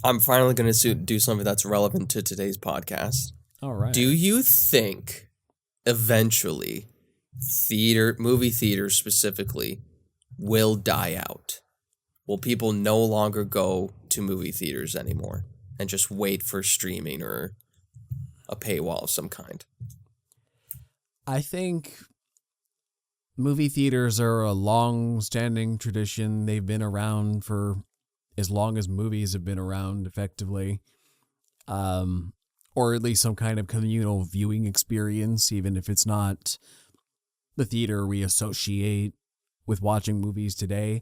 I'm finally going to do something that's relevant to today's podcast. All right. Do you think eventually movie theaters specifically, will die out? Will people no longer go to movie theaters anymore and just wait for streaming or a paywall of some kind? I think movie theaters are a long-standing tradition. They've been around for as long as movies have been around, effectively. Or at least some kind of communal viewing experience, even if it's not the theater we associate with watching movies today.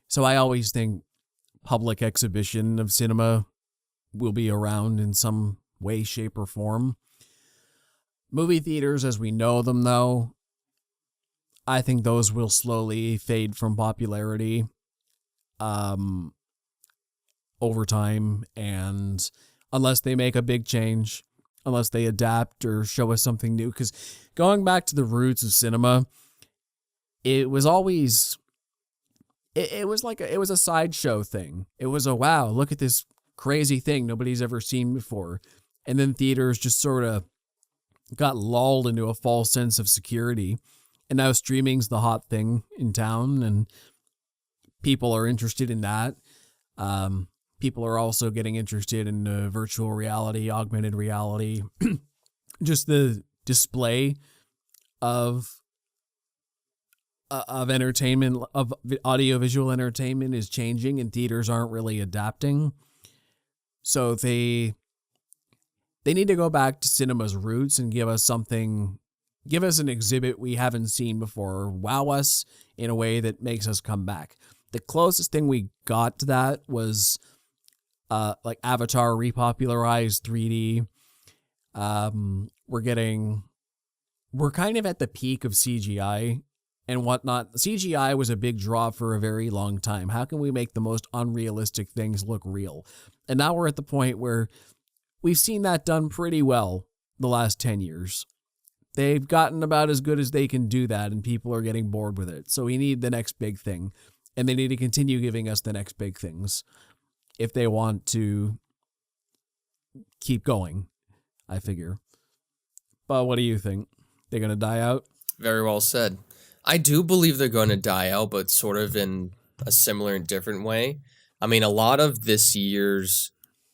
So I always think public exhibition of cinema will be around in some way, shape, or form. Movie theaters as we know them, though, I think those will slowly fade from popularity over time, and unless they make a big change, unless they adapt or show us something new. Because going back to the roots of cinema, it was always... It was like it was a sideshow thing. It was a wow, look at this crazy thing nobody's ever seen before. And then theaters just sort of got lulled into a false sense of security. And now streaming's the hot thing in town, and people are interested in that. People are also getting interested in virtual reality, augmented reality. Just the display of entertainment, of audiovisual entertainment, is changing, and theaters aren't really adapting. So they need to go back to cinema's roots and give us an exhibit we haven't seen before, wow us in a way that makes us come back. The closest thing we got to that was like Avatar repopularized 3D. We're kind of at the peak of CGI and whatnot. CGI was a big draw for a very long time. How can we make the most unrealistic things look real? And now we're at the point where we've seen that done pretty well the last 10 years. They've gotten about as good as they can do that, and people are getting bored with it. So we need the next big thing, and they need to continue giving us the next big things if they want to keep going, I figure. But what do you think? They're going to die out? Very well said. I do believe they're going to die out, but sort of in a similar and different way. I mean, a lot of this year's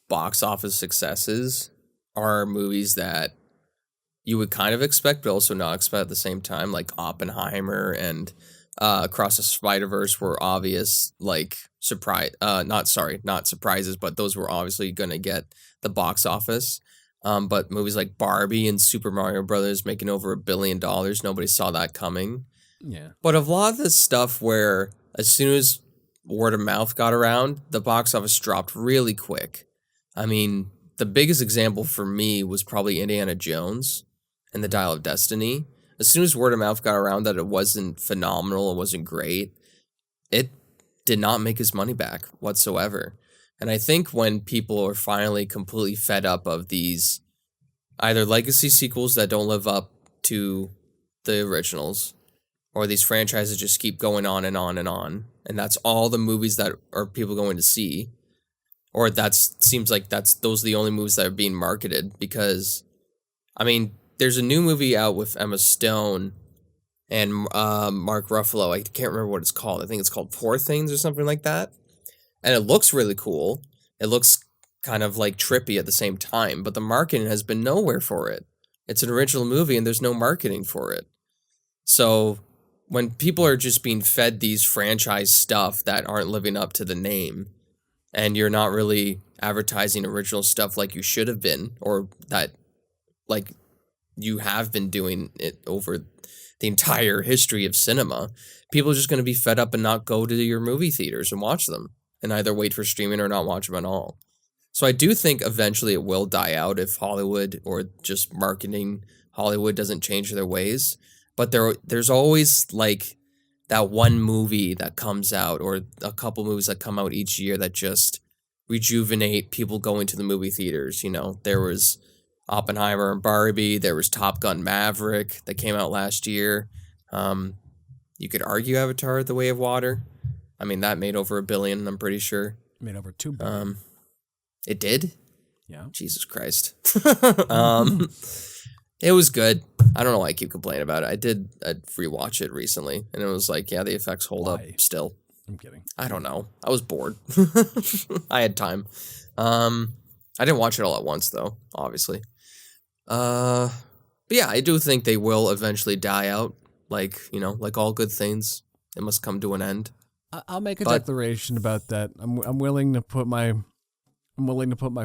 box office successes are movies that you would kind of expect, but also not expect at the same time, like Oppenheimer and Across the Spider-Verse were obvious, like not surprises, but those were obviously going to get the box office. But movies like Barbie and Super Mario Brothers making over $1 billion, nobody saw that coming. Yeah. But a lot of this stuff where as soon as word of mouth got around, the box office dropped really quick. I mean, the biggest example for me was probably Indiana Jones and the Dial of Destiny. As soon as word of mouth got around that it wasn't phenomenal, it wasn't great, it did not make his money back whatsoever. And I think when people are finally completely fed up of these either legacy sequels that don't live up to the originals, or these franchises just keep going on and on and on, and that's all the movies that are people going to see, or seems like those are the only movies that are being marketed. Because, I mean, there's a new movie out with Emma Stone and Mark Ruffalo. I can't remember what it's called. I think it's called Poor Things or something like that. And it looks really cool. It looks kind of like trippy at the same time, but the marketing has been nowhere for it. It's an original movie and there's no marketing for it. So when people are just being fed these franchise stuff that aren't living up to the name, and you're not really advertising original stuff like you should have been, or that like you have been doing it over the entire history of cinema, people are just going to be fed up and not go to your movie theaters and watch them, and either wait for streaming or not watch them at all. So I do think eventually it will die out if Hollywood, or just marketing Hollywood, doesn't change their ways. But there's always like that one movie that comes out, or a couple movies that come out each year that just rejuvenate people going to the movie theaters. You know, there was Oppenheimer and Barbie. There was Top Gun Maverick that came out last year. You could argue Avatar: The Way of Water. I mean, that made over $1 billion, I'm pretty sure. Made over $2 billion. It did? Yeah. Jesus Christ. It was good. I don't know why I keep complaining about it. I'd rewatch it recently, and it was like, yeah, the effects hold Why? up still. I'm kidding. I don't know. I was bored. I had time. I didn't watch it all at once though, obviously. But yeah, I do think they will eventually die out. Like, like all good things, it must come to an end. I'll make a But- declaration about that. I'm willing to put my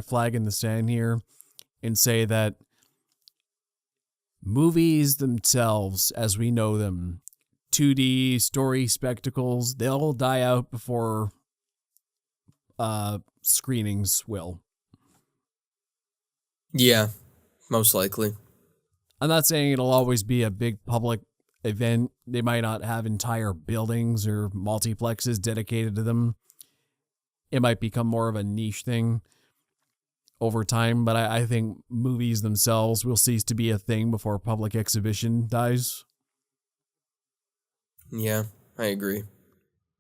flag in the sand here and say that movies themselves, as we know them, 2D story spectacles, they'll die out before screenings will. Yeah, most likely. I'm not saying it'll always be a big public event. They might not have entire buildings or multiplexes dedicated to them. It might become more of a niche thing over time, but I think movies themselves will cease to be a thing before public exhibition dies. Yeah, I agree.